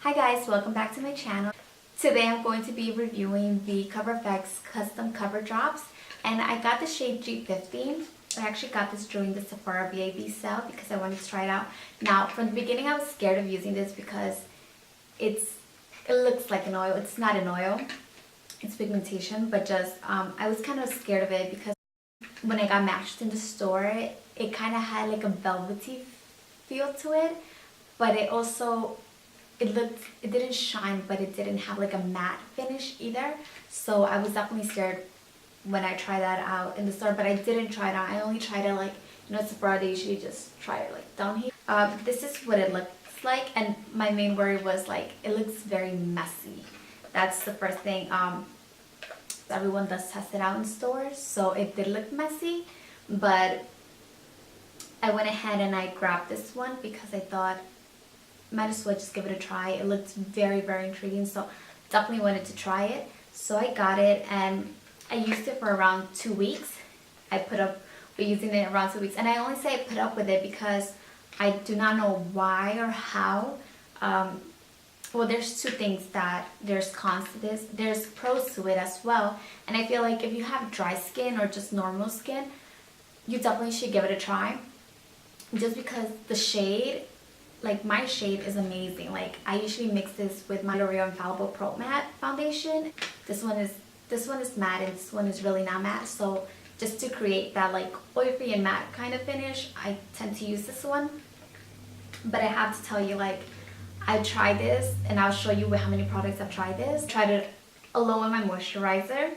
Hi guys, welcome back to my channel. Today I'm going to be reviewing the Cover FX custom cover drops, and I got the shade G50. I actually got this during the Sephora VAB sale because I wanted to try it out. Now from the beginning I was scared of using this because it looks like an oil. It's not an oil, it's pigmentation, but just I was kind of scared of it because when I got matched in the store it kind of had like a velvety feel to it, but it didn't shine, but it didn't have like a matte finish either. So I was definitely scared when I tried that out in the store, but I didn't try it out. I only tried it like, Sephora, they usually just try it like down here. This is what it looks like, and my main worry was like, it looks very messy. That's the first thing. Everyone does test it out in stores, so it did look messy, but I went ahead and I grabbed this one because I thought, might as well just give it a try. It looked very, very intriguing, so definitely wanted to try it. So I got it and I used it for around 2 weeks. I put up with using it around 2 weeks, and I only say I put up with it because I do not know why or how. Well, there's two things that there's cons to this. There's pros to it as well, and I feel like if you have dry skin or just normal skin, you definitely should give it a try. Just because the shade, like my shade is amazing. Like I usually mix this with my L'Oreal Infallible Pro Matte foundation. This one is matte and this one is really not matte. So just to create that like oil-free and matte kind of finish, I tend to use this one. But I have to tell you, like, I tried this and I'll show you how many products I've tried this. Tried it alone with my moisturizer.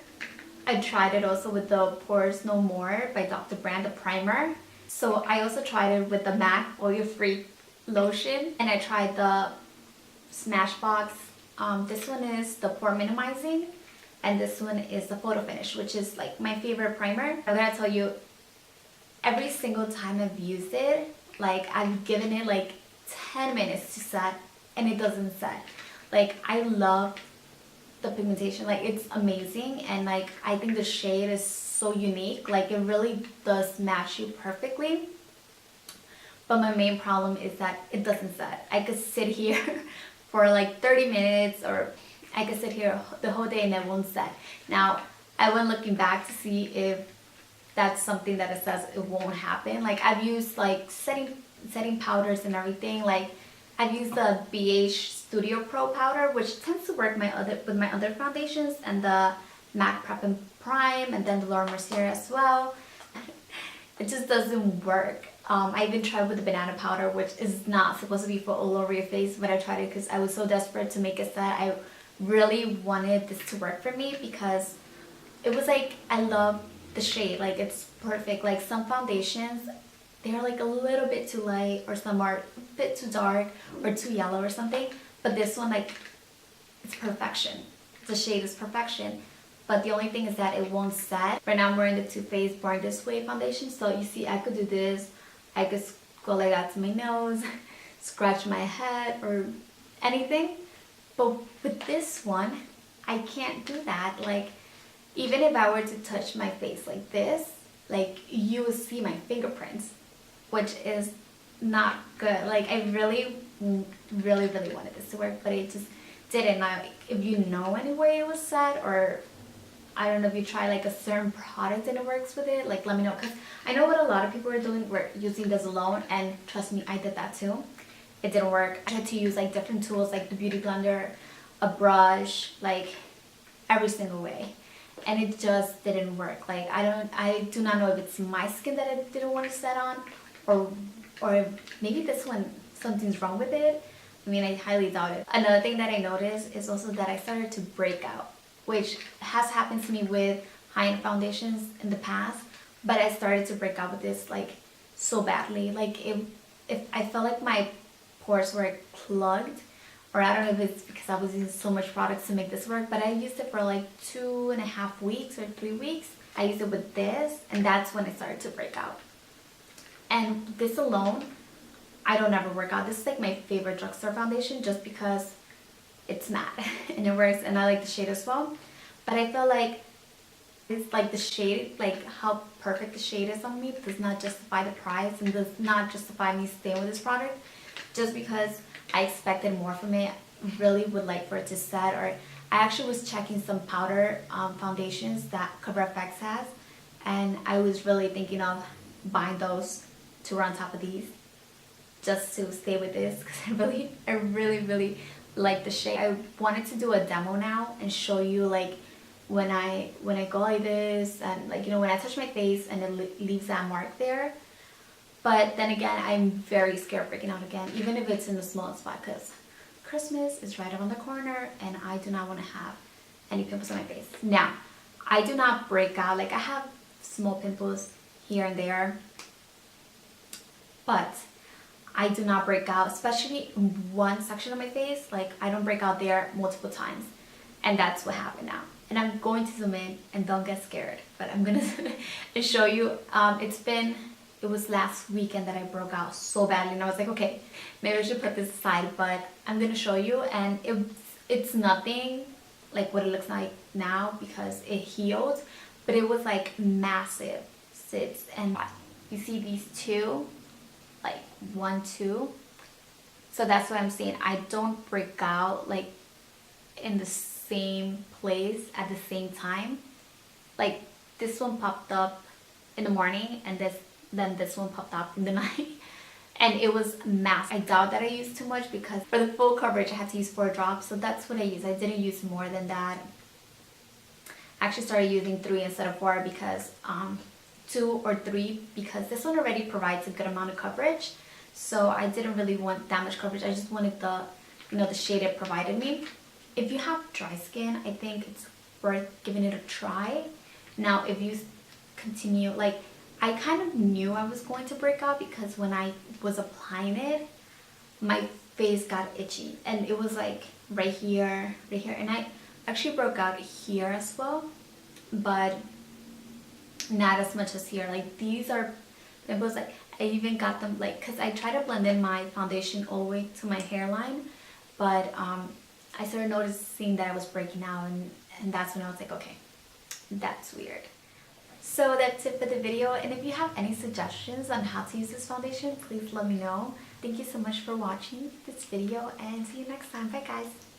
I tried it also with the Pores No More by Dr. Brand, the primer. So I also tried it with the MAC oil-free lotion, and I tried the Smashbox. This one is the pore minimizing, and this one is the photo finish, which is like my favorite primer. I'm gonna tell you, every single time I've used it, like I've given it like 10 minutes to set and it doesn't set. Like I love the pigmentation, like it's amazing, and like I think the shade is so unique. Like it really does match you perfectly. But my main problem is that it doesn't set. I could sit here for like 30 minutes, or I could sit here the whole day and it won't set. Now, I went looking back to see if that's something that it says it won't happen. Like I've used like setting powders and everything. Like I've used the BH Studio Pro powder, which tends to work with my other foundations, and the MAC Prep and Prime, and then the Laura Mercier as well. It just doesn't work. I even tried with the banana powder, which is not supposed to be for all over your face, but I tried it because I was so desperate to make it set. I really wanted this to work for me because it was like, I love the shade, like it's perfect. Like some foundations, they're like a little bit too light, or some are a bit too dark or too yellow or something, but this one, like, it's perfection. The shade is perfection. But the only thing is that it won't set. Right now I'm wearing the Too Faced Born This Way foundation, so you see I could do this. I could go like that to my nose, scratch my head or anything. But with this one, I can't do that. Like, even if I were to touch my face like this, like you would see my fingerprints, which is not good. Like I really, really, really wanted this to work, but it just didn't. Now, if you know any way it was set, or I don't know if you try like a certain product and it works with it, like let me know, because I know what a lot of people are doing, were using this alone, and trust me, I did that too. It didn't work. I had to use like different tools like the beauty blender, a brush, like every single way, and it just didn't work. Like I do not know if it's my skin that it didn't want to set on, or maybe this one, something's wrong with it. I mean, I highly doubt it. Another thing that I noticed is also that I started to break out, which has happened to me with high-end foundations in the past, but I started to break out with this like so badly. Like if I felt like my pores were plugged, or I don't know if it's because I was using so much products to make this work, but I used it for like 2.5 weeks or 3 weeks. I used it with this, and that's when it started to break out. And this alone, I don't ever work out. This is like my favorite drugstore foundation just because it's matte and it works, and I like the shade as well. But I feel like it's like the shade, like how perfect the shade is on me, does not justify the price and does not justify me staying with this product, just because I expected more from it. really would like for it to set, or I actually was checking some powder foundations that Cover FX has, and I was really thinking of buying those to run on top of these just to stay with this because I really like the shade. I wanted to do a demo now and show you like when I go like this, and like, you know, when I touch my face and it leaves that mark there. But then again, I'm very scared of breaking out again, even if it's in the smallest spot, because Christmas is right around the corner and I do not want to have any pimples on my face. Now, I do not break out. Like, I have small pimples here and there, but I do not break out, especially in one section of my face. Like, I don't break out there multiple times, and that's what happened now. And I'm going to zoom in, and don't get scared, but I'm gonna show you. It was last weekend that I broke out so badly, and I was like, okay, maybe I should put this aside, but I'm gonna show you. And it's nothing like what it looks like now because it healed, but it was like massive zits. And you see these two, like 1, 2. So that's what I'm saying. I don't break out like in the same place at the same time. Like, this one popped up in the morning, and then this one popped up in the night, and it was massive. I doubt that I used too much because for the full coverage I had to use 4 drops, so that's what I used. I didn't use more than that. I actually started using 3 instead of 4 because 2 or 3, because this one already provides a good amount of coverage, so I didn't really want that much coverage. I just wanted the, you know, the shade it provided me. If you have dry skin, I think it's worth giving it a try. Now, if you continue, like, I kind of knew I was going to break out because when I was applying it, my face got itchy, and it was like right here, and I actually broke out here as well, but not as much as here. Like, these are pimples, like I even got them, like, because I tried to blend in my foundation all the way to my hairline, but I started noticing that I was breaking out, and that's when I was like, okay, that's weird. So that's it for the video, and if you have any suggestions on how to use this foundation, please let me know. Thank you so much for watching this video, and see you next time. Bye guys.